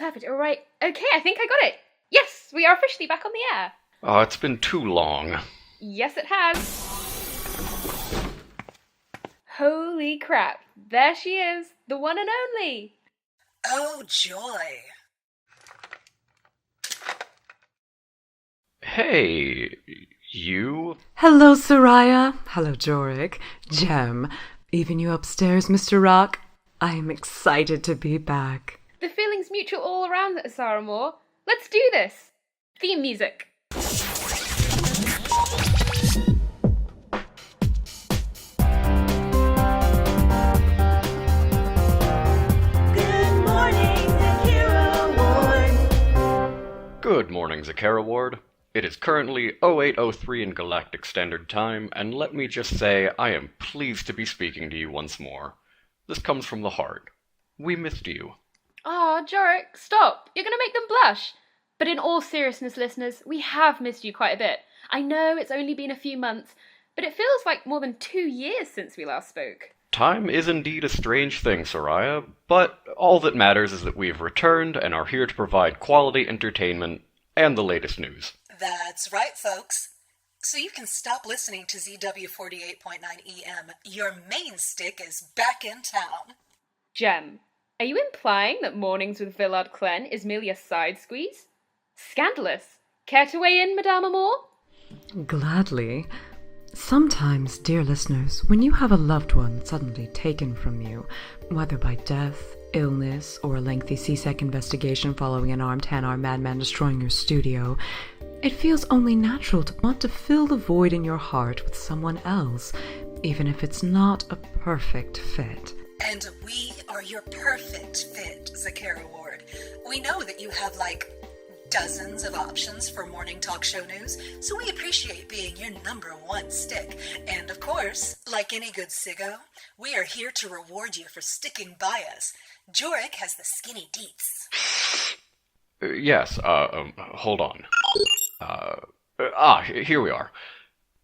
perfect. All right. Okay, I think I got it. Yes, we are officially back on the air. Oh, it's been too long. Yes, it has. Holy crap. There she is, the one and only. Oh, joy. Hey, you? Hello, Suraya. Hello, Jorik. Jem. Even you upstairs, Mr. Rock. I am excited to be back. The feeling's mutual all around, Asar Amore. Let's do this. Theme music. Good morning, Zakera Ward. It is currently 0803 in Galactic Standard Time, and let me just say I am pleased to be speaking to you once more. This comes from the heart. We missed you. Aw, Jorik, stop. You're going to make them blush. But in all seriousness, listeners, we have missed you quite a bit. I know it's only been a few months, but it feels like more than 2 years since we last spoke. Time is indeed a strange thing, Suraya, but all that matters is that we have returned and are here to provide quality entertainment and the latest news. That's right, folks. So you can stop listening to ZW 48.9 EM. Your main stick is back in town. Jem, are you implying that Mornings with Villard Clen is merely a side squeeze? Scandalous. Care to weigh in, Madame Amore? Gladly. Sometimes, dear listeners, when you have a loved one suddenly taken from you, whether by death, illness, or a lengthy C-Sec investigation following an armed hanar madman destroying your studio, it feels only natural to want to fill the void in your heart with someone else, even if it's not a perfect fit. And we are your perfect fit, Zakera Ward. We know that you have, dozens of options for morning talk show news, so we appreciate being your number one stick. And of course, like any good siggo, we are here to reward you for sticking by us. Jorik has the skinny deets. Yes, hold on. Here we are.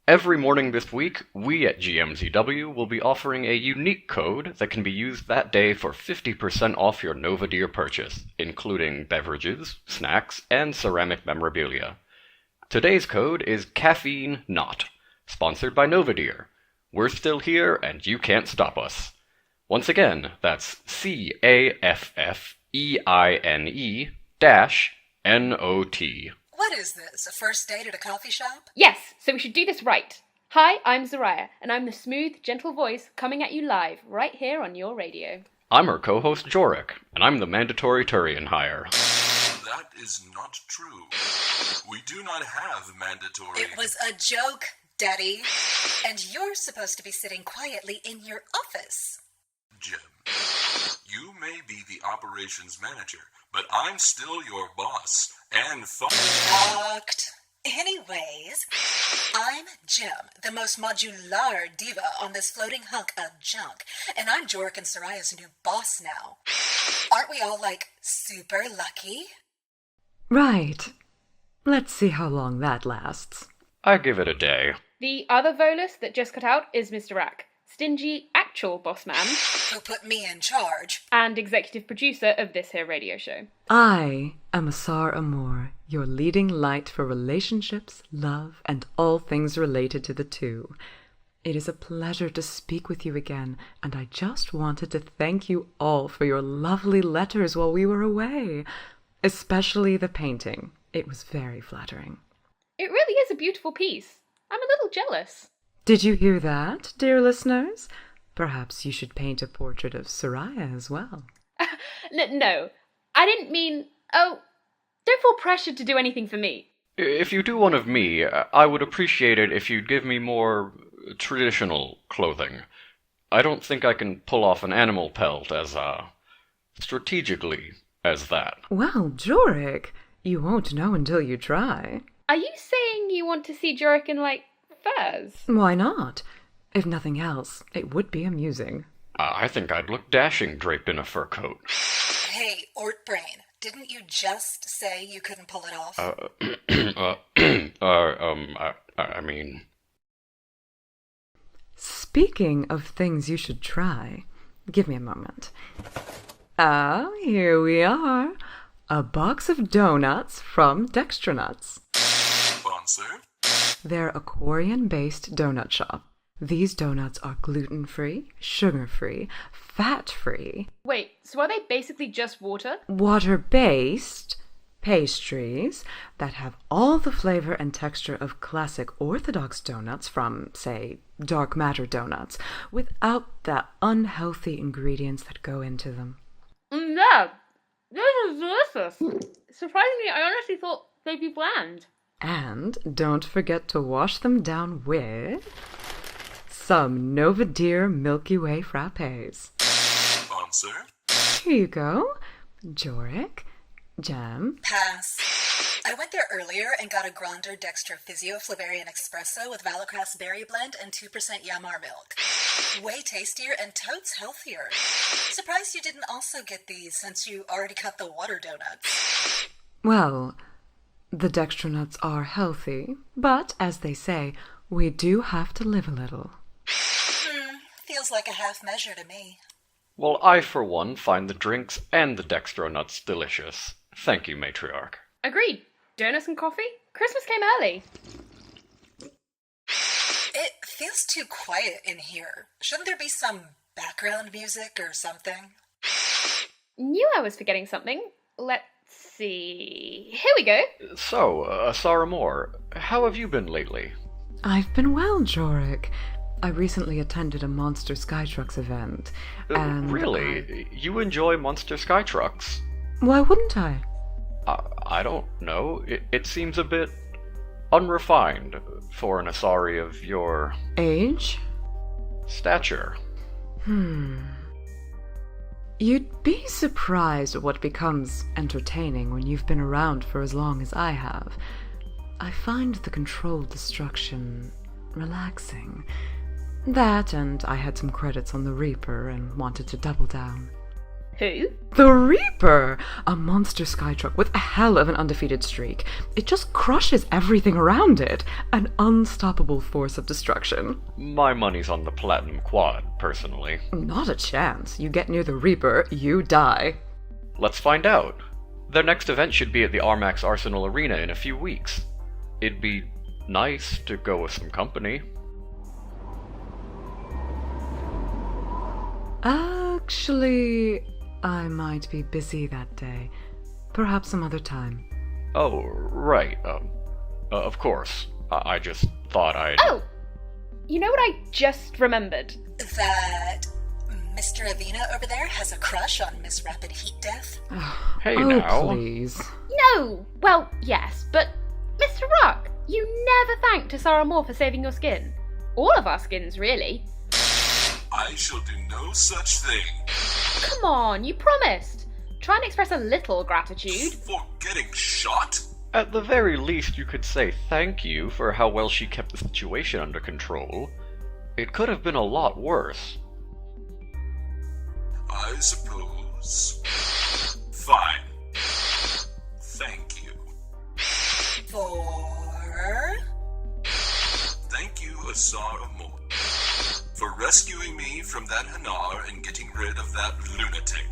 Every morning this week, we at GMZW will be offering a unique code that can be used that day for 50% off your Nova Deer purchase, including beverages, snacks, and ceramic memorabilia. Today's code is Caffeine Not, sponsored by Nova Deer. We're still here, and you can't stop us. Once again, that's CAFFEINE-NOT. What is this, a first date at a coffee shop? Yes, so we should do this right. Hi, I'm Suraya, and I'm the smooth, gentle voice coming at you live, right here on your radio. I'm her co-host Jorik, and I'm the mandatory turian hire. That is not true. We do not have mandatory... It was a joke, Daddy. And you're supposed to be sitting quietly in your office. Jem, you may be the operations manager, but I'm still your boss, and Fucked. Anyways, I'm Jem, the most modular diva on this floating hunk of junk, and I'm Jorik and Soraya's new boss now. Aren't we all, super lucky? Right. Let's see how long that lasts. I give it a day. The other volus that just cut out is Mr. Rack, stingy actual boss man, who put me in charge, and executive producer of this here radio show. I am Asar Amore, your leading light for relationships, love, and all things related to the two. It is a pleasure to speak with you again, and I just wanted to thank you all for your lovely letters while we were away, especially the painting. It was very flattering. It really is a beautiful piece. I'm a little jealous. Did you hear that, dear listeners? Perhaps you should paint a portrait of Suraya as well. No, I didn't mean... Oh, don't feel pressured to do anything for me. If you do one of me, I would appreciate it if you'd give me more traditional clothing. I don't think I can pull off an animal pelt as, strategically as that. Well, Jorik, you won't know until you try. Are you saying you want to see Jorik in, furs? Why not? If nothing else, it would be amusing. I think I'd look dashing draped in a fur coat. Hey, Ortbrain, didn't you just say you couldn't pull it off? I mean... Speaking of things you should try, give me a moment. Ah, here we are. a box of donuts from Dextronuts. Sponsor? They're a Quarian-based donut shop. These donuts are gluten-free, sugar-free, fat-free, Wait, so are they basically just water? water-based pastries that have all the flavor and texture of classic orthodox donuts from, say, dark matter donuts, without the unhealthy ingredients that go into them. Yeah, this is delicious. Surprisingly, I honestly thought they'd be bland. And don't forget to wash them down with some Nova Deer Milky Way frappes. Sponsor? Here you go. Jorik, Jam. Pass. I went there earlier and got a Gronder Dextro Physio Flavarian Espresso with Valocrass Berry Blend and 2% Yamar milk. Way tastier and totes healthier. Surprised you didn't also get these since you already got the water donuts. Well, the Dextronuts are healthy, but as they say, we do have to live a little. Feels like a half measure to me. Well, I, for one, find the drinks and the Dextro nuts delicious. Thank you, Matriarch. Agreed. Donuts and coffee? Christmas came early. It feels too quiet in here. Shouldn't there be some background music or something? Knew I was forgetting something. Let's see. Here we go. So, Asar Amore, how have you been lately? I've been well, Jorik. I recently attended a Monster Skytrucks event, and Really? You enjoy Monster Skytrucks? Why wouldn't I? I don't know. It seems a bit unrefined for an asari of your Age? stature. You'd be surprised at what becomes entertaining when you've been around for as long as I have. I find the controlled destruction relaxing. That, and I had some credits on the Reaper and wanted to double down. Who? The Reaper! A monster skytruck with a hell of an undefeated streak. It just crushes everything around it. An unstoppable force of destruction. My money's on the Platinum Quad, personally. Not a chance. You get near the Reaper, you die. Let's find out. Their next event should be at the Armax Arsenal Arena in a few weeks. It'd be nice to go with some company. Actually, I might be busy that day. Perhaps some other time. Oh, right. Of course. I just thought I'd... Oh! You know what I just remembered? That Mr. Avena over there has a crush on Miss Rapid Heat Death? Hey Oh, now. please. No! Well, yes, but Mr. Rock, you never thanked Asar Amore for saving your skin. All of our skins, really. I shall do no such thing. Come on, you promised. Try and express a little gratitude. For getting shot? At the very least, you could say thank you for how well she kept the situation under control. It could have been a lot worse. I suppose. Fine. Thank you. For... Thank you, Asar Amore, for rescuing me from that hanar and getting rid of that lunatic.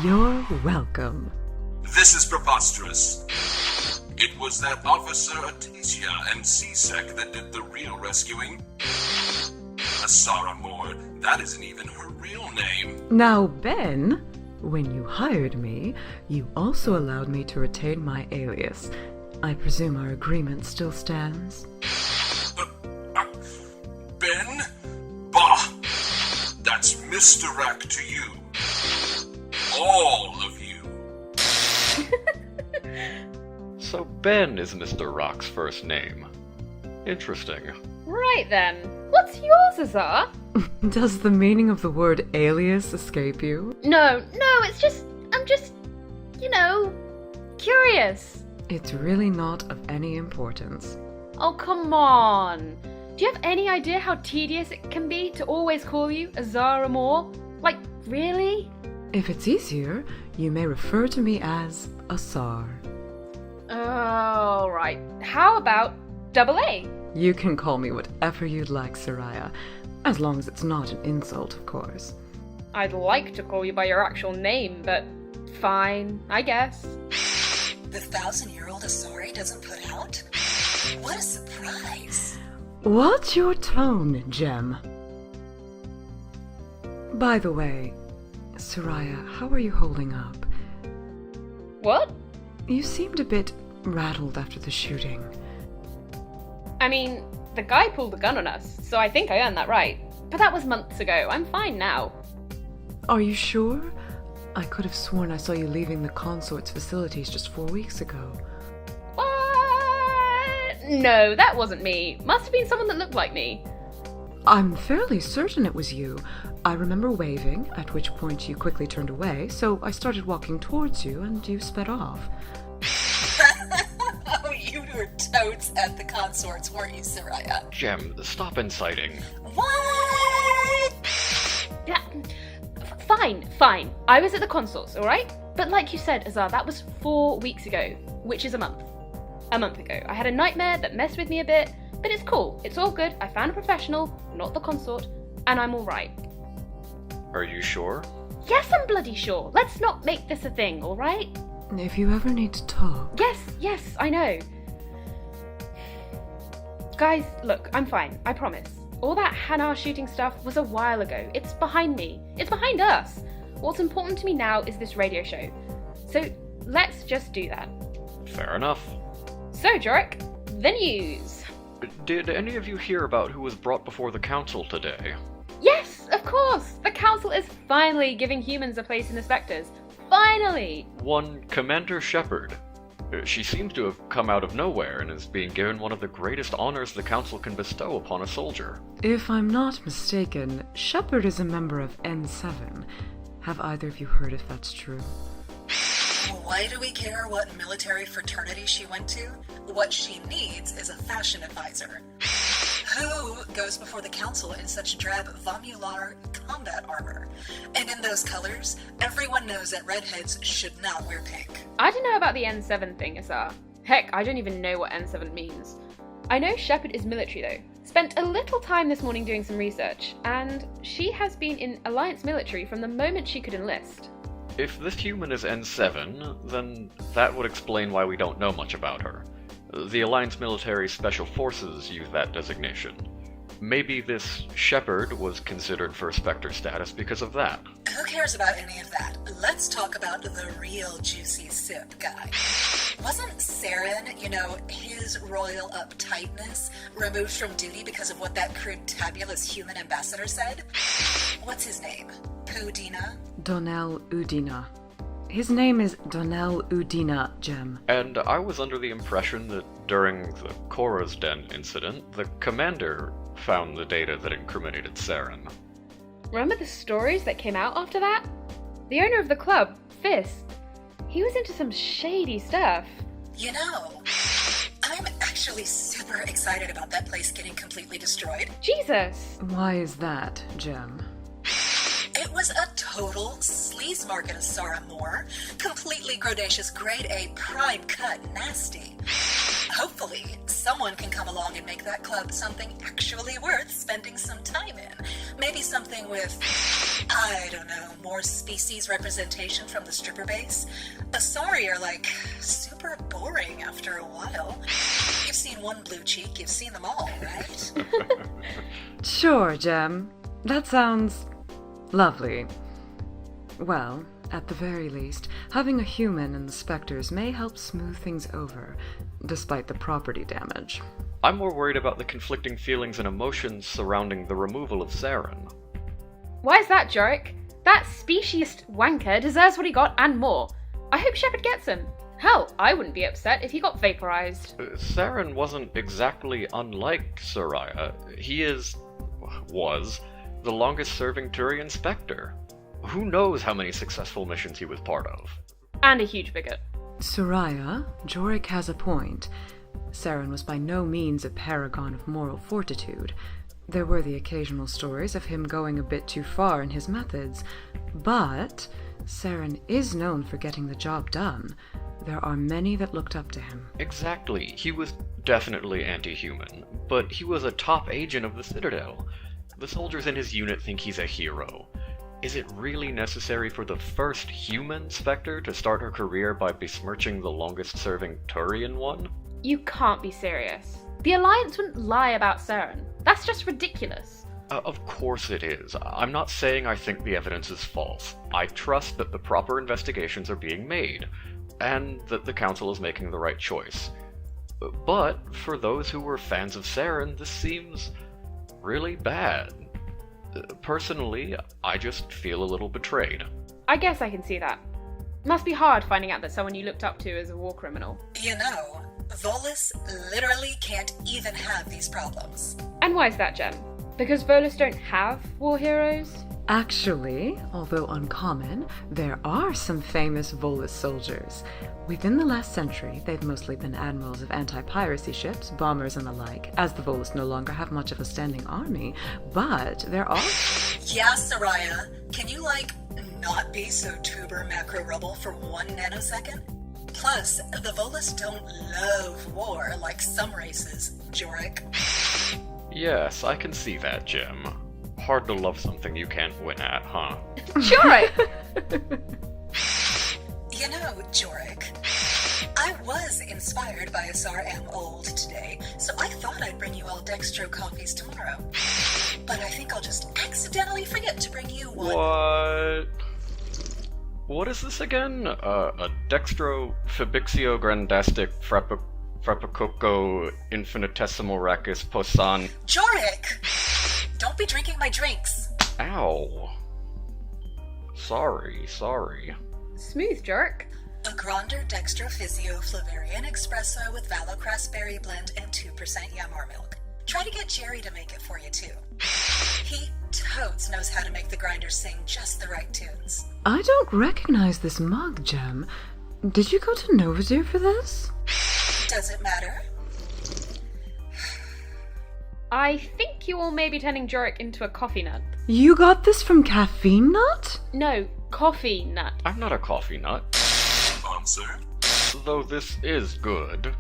You're welcome. This is preposterous. It was that Officer Atasia and CSEC that did the real rescuing. Asar Amore, that isn't even her real name. Now, Ben, when you hired me, you also allowed me to retain my alias. I presume our agreement still stands? Ben? Bah! That's misdirect to you. All of you. So Ben is Mr. Rock's first name. Interesting. Right then. What's yours, Azar? Does the meaning of the word alias escape you? No, I'm just, curious. It's really not of any importance. Oh, come on. Do you have any idea how tedious it can be to always call you Asar Amore? Like, really? If it's easier, you may refer to me as Asar. Oh, right. How about double A? You can call me whatever you'd like, Suraya, as long as it's not an insult, of course. I'd like to call you by your actual name, but fine, I guess. The 1,000-year-old Asari doesn't put out? What a surprise! What's your tone, Gem? By the way, Suraya, how are you holding up? What? You seemed a bit rattled after the shooting. I mean, the guy pulled a gun on us, so I think I earned that right. But that was months ago. I'm fine now. Are you sure? I could have sworn I saw you leaving the consort's facilities just 4 weeks ago. What? No, that wasn't me. Must have been someone that looked like me. I'm fairly certain it was you. I remember waving, at which point you quickly turned away, so I started walking towards you and you sped off. Oh, you were totes at the consorts, weren't you, Suraya? Gem, stop inciting. What? Yeah, fine. I was at the consoles, alright? But like you said, Azar, that was 4 weeks ago, which is a month. A month ago. I had a nightmare that messed with me a bit, but it's cool. It's all good. I found a professional, not the consort, and I'm alright. Are you sure? Yes, I'm bloody sure. Let's not make this a thing, alright? If you ever need to talk... Yes, I know. Guys, look, I'm fine, I promise. All that hanar shooting stuff was a while ago. It's behind me. It's behind us. What's important to me now is this radio show. So let's just do that. Fair enough. So, Jorik, the news. Did any of you hear about who was brought before the council today? Yes, of course. The council is finally giving humans a place in the Spectres. Finally! One Commander Shepard. She seems to have come out of nowhere and is being given one of the greatest honors the council can bestow upon a soldier. If I'm not mistaken, Shepard is a member of N7. Have either of you heard if that's true? Why do we care what military fraternity she went to? What she needs is a fashion advisor. Who goes before the council in such drab Vomular combat armor? And in those colors, everyone knows that redheads should not wear pink. I don't know about the N7 thing, Asar. Heck, I don't even know what N7 means. I know Shepard is military though. Spent a little time this morning doing some research, and she has been in Alliance military from the moment she could enlist. If this human is N7, then that would explain why we don't know much about her. The Alliance Military Special Forces use that designation. Maybe this Shepard was considered for Spectre status because of that. Who cares about any of that? Let's talk about the real juicy sip guy. Wasn't Saren, his royal uptightness, removed from duty because of what that crude tabulous human ambassador said? What's his name? Pudina? Donnell Udina. His name is Donnell Udina, Gem. And I was under the impression that during the Korra's Den incident, the commander found the data that incriminated Saren. Remember the stories that came out after that? The owner of the club, Fist, he was into some shady stuff. I'm actually super excited about that place getting completely destroyed. Jesus! Why is that, Gem? It was a total sleaze market, Asar Amore. Completely grodacious, grade A, prime cut, nasty. Hopefully, someone can come along and make that club something actually worth spending some time in. Maybe something with, I don't know, more species representation from the stripper base. Asari are, super boring after a while. You've seen one blue cheek, you've seen them all, right? Sure, Gem. That sounds... lovely. Well, at the very least, having a human in the Spectres may help smooth things over, despite the property damage. I'm more worried about the conflicting feelings and emotions surrounding the removal of Saren. Why is that, Jorik? That speciesist wanker deserves what he got and more. I hope Shepard gets him. Hell, I wouldn't be upset if he got vaporized. Saren wasn't exactly unlike Suraya. He was the longest-serving Turian Spectre. Who knows how many successful missions he was part of? And a huge bigot. Suraya, Jorik has a point. Saren was by no means a paragon of moral fortitude. There were the occasional stories of him going a bit too far in his methods, but Saren is known for getting the job done. There are many that looked up to him. Exactly. He was definitely anti-human, but he was a top agent of the Citadel. The soldiers in his unit think he's a hero. Is it really necessary for the first human Spectre to start her career by besmirching the longest-serving Turian one? You can't be serious. The Alliance wouldn't lie about Saren. That's just ridiculous. Of course it is. I'm not saying I think the evidence is false. I trust that the proper investigations are being made, and that the Council is making the right choice. But for those who were fans of Saren, this seems really bad. Personally, I just feel a little betrayed. I guess I can see that. Must be hard finding out that someone you looked up to is a war criminal. You know, Volus literally can't even have these problems. And why is that, Jen? Because Volus don't have war heroes? Actually, although uncommon, there are some famous Volus soldiers. Within the last century, they've mostly been admirals of anti-piracy ships, bombers and the like, as the Volus no longer have much of a standing army, but there are... Yeah, Suraya, can you, not be so tuber macro rubble for 1 nanosecond? Plus, the Volus don't love war like some races, Jorik. Yes, I can see that, Jim. Hard to love something you can't win at, huh? Jorik! You know, Jorik, I was inspired by Asar Amore today, so I thought I'd bring you all Dextro coffees tomorrow. But I think I'll just accidentally forget to bring you one. What is this again? A Dextro Fibixio Grandastic Frappacoco Infinitesimal Rachis Posan... Jorik! Don't be drinking my drinks! Ow. Sorry. Smooth, Jorik. A Gronder Dextro Physio Flavarian Espresso with Valocrass Berry Blend and 2% Yamar Milk. Try to get Jerry to make it for you, too. He totes knows how to make the grinder sing just the right tunes. I don't recognize this mug, Gem. Did you go to Novadir for this? Does it matter? I think you all may be turning Jorik into a coffee nut. You got this from Caffeine Nut? No, coffee nut. I'm not a coffee nut. Sponsor? Though this is good.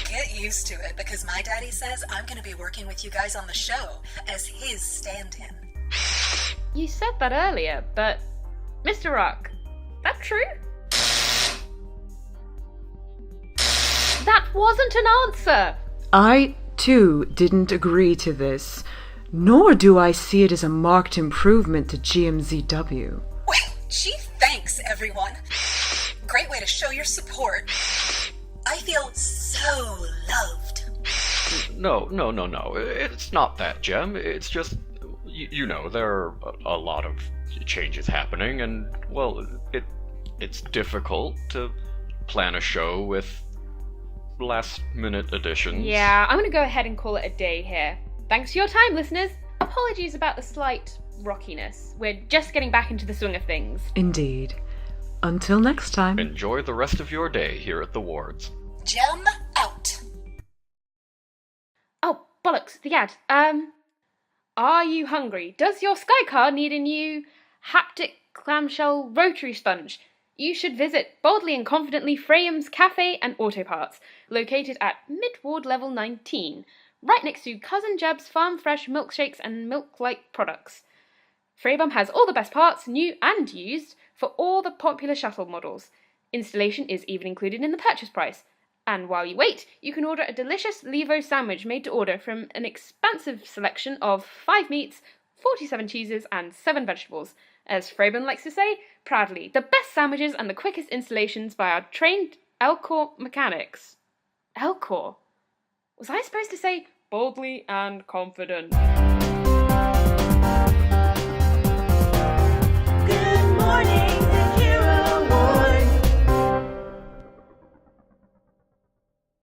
Get used to it, because my daddy says I'm going to be working with you guys on the show as his stand-in. You said that earlier, but... Mr. Rock, that true? That wasn't an answer! I, too, didn't agree to this. Nor do I see it as a marked improvement to GMZW. Well, gee thanks, everyone. Great way to show your support. I feel so loved. No. It's not that, Gem. It's just, you know, there are a lot of changes happening, and, well, it's difficult to plan a show with last-minute additions. Yeah, I'm gonna go ahead and call it a day here. Thanks for your time, listeners. Apologies about the slight rockiness. We're just getting back into the swing of things. Indeed. Until next time. Enjoy the rest of your day here at the wards. Gem out. Oh, bollocks, the ad. Are you hungry? Does your Sky car need a new haptic clamshell rotary sponge? You should visit boldly and confidently Freya's Cafe and Auto Parts, located at Mid-Ward Level 19, right next to Cousin Jeb's Farm Fresh milkshakes and milk-like products. Freybum has all the best parts, new and used, for all the popular shuttle models. Installation is even included in the purchase price. And while you wait, you can order a delicious Levo sandwich made to order from an expansive selection of 5 meats, 47 cheeses, and 7 vegetables. As Freybum likes to say, proudly, the best sandwiches and the quickest installations by our trained Elcor mechanics. Elcor? Was I supposed to say boldly and confident?